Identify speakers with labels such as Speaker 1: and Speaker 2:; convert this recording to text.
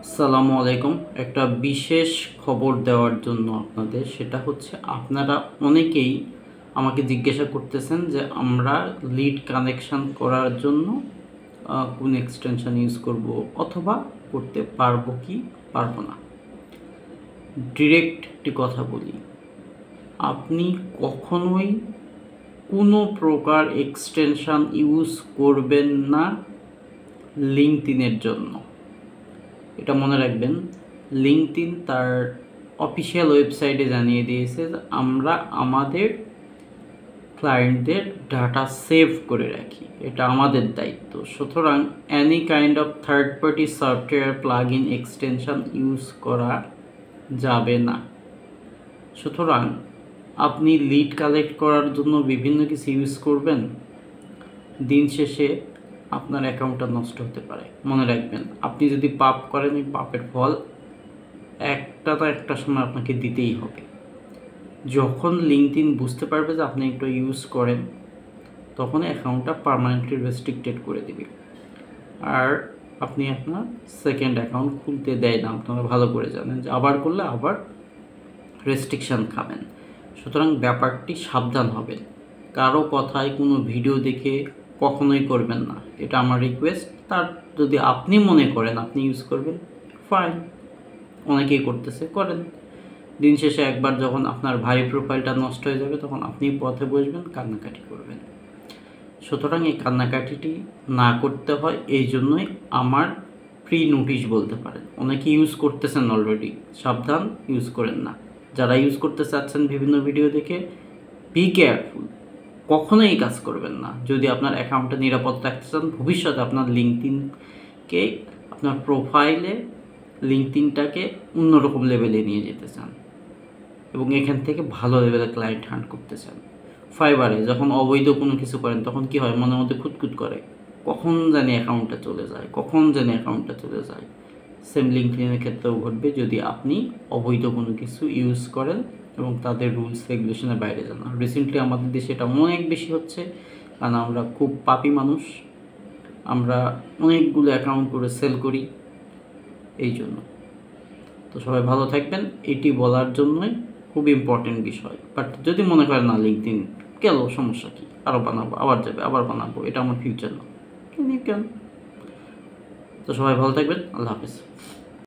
Speaker 1: আসসালামু আলাইকুম। একটা বিশেষ খবর দেওয়ার জন্য আপনাদের, সেটা হচ্ছে আপনারা অনেকেই আমাকে জিজ্ঞাসা করতেছেন যে আমরা লিড কানেকশন করার জন্য কোন এক্সটেনশন ইউজ করব অথবা করতে পারবো কি পারবো না। ডিরেক্ট একটি কথা বলি, আপনি কখনোই কোনো প্রকার এক্সটেনশন ইউজ করবেন না লিঙ্কডইনের জন্য। এটা মনে রাখবেন, লিঙ্কডইন তার অফিসিয়াল ওয়েবসাইটে জানিয়ে দিয়েছে যে আমরা আমাদের ক্লায়েন্টদের ডাটা সেভ করে রাখি, এটা আমাদের দায়িত্ব। সুতরাং any kind of third party software plug in extension use করা যাবে না। সুতরাং আপনি লিড কালেক্ট করার জন্য বিভিন্ন কিছু ইউজ করবেন, দিন শেষে আপনার অ্যাকাউন্টটা নষ্ট হতে পারে। মনে রাখবেন, আপনি যদি পাপ করেন, এই পাপের ফল একটা সময় আপনাকে দিতেই হবে। যখন লিঙ্কডইন বুঝতে পারবে যে আপনি একটু ইউজ করেন, তখন অ্যাকাউন্টটা পার্মানেন্টলি রেস্ট্রিক্টেড করে দিবে, আর আপনি আপনার সেকেন্ড অ্যাকাউন্ট খুলতে দেয় না। আপনারা ভালো করে জানেন যে আবার করলে আবার রেস্ট্রিকশান খাবেন। সুতরাং ব্যাপারটি সাবধান হবেন, কারো কথায় কোনো ভিডিও দেখে কখনোই করবেন না, এটা আমার রিকোয়েস্ট। তার যদি আপনি মনে করেন আপনি ইউজ করবেন, ফাইন, অনেকেই করতেছে, করেন। দিন শেষে একবার যখন আপনার ভারী প্রোফাইলটা নষ্ট হয়ে যাবে, তখন আপনি পথে বসবেন, কান্নাকাটি করবেন। সুতরাং এই কান্নাকাটিটি না করতে হয়, এই জন্যই আমার প্রি নোটিশ বলতে পারেন। অনেকে ইউজ করতেছেন অলরেডি, সাবধান, ইউজ করেন না। যারা ইউজ করতে চাচ্ছেন বিভিন্ন ভিডিও দেখে, বি কেয়ারফুল, কখনোই এই কাজ করবেন না। যদি আপনার অ্যাকাউন্টটা নিরাপদ রাখতে চান, ভবিষ্যতে আপনার লিঙ্কডইনকে, আপনার প্রোফাইলে লিঙ্কডইনটাকে অন্যরকম লেভেলে নিয়ে যেতে চান এবং এখান থেকে ভালো লেভেলের ক্লায়েন্ট হান্ট করতে চান। ফাইবারে যখন অবৈধ কোনো কিছু করেন, তখন কি হয়, মনের মধ্যে খুঁতখুত করে, কখন জানি অ্যাকাউন্টটা চলে যায়। সেম লিঙ্কডইনের ক্ষেত্রেও ঘটবে যদি আপনি অবৈধ কোনো কিছু ইউজ করেন এবং তাদের রুলস রেগুলেশনের বাইরে যান। রিসেন্টলি আমাদের দেশে এটা অনেক বেশি হচ্ছে, কারণ আমরা খুব পাপী মানুষ, আমরা অনেকগুলো অ্যাকাউন্ট করে সেল করি, এই জন্য। তো সবাই ভালো থাকবেন, এটি বলার জন্যই, খুব ইম্পর্টেন্ট বিষয়। বাট যদি মনে করেন না লিঙ্কডইন গেল, সমস্যা কি, আরও বানাবো, আবার যাবে, আবার বানাবো, এটা আমার ফিউচার না, কেন। তো সবাই ভালো থাকবেন, আল্লাহ হাফেজ।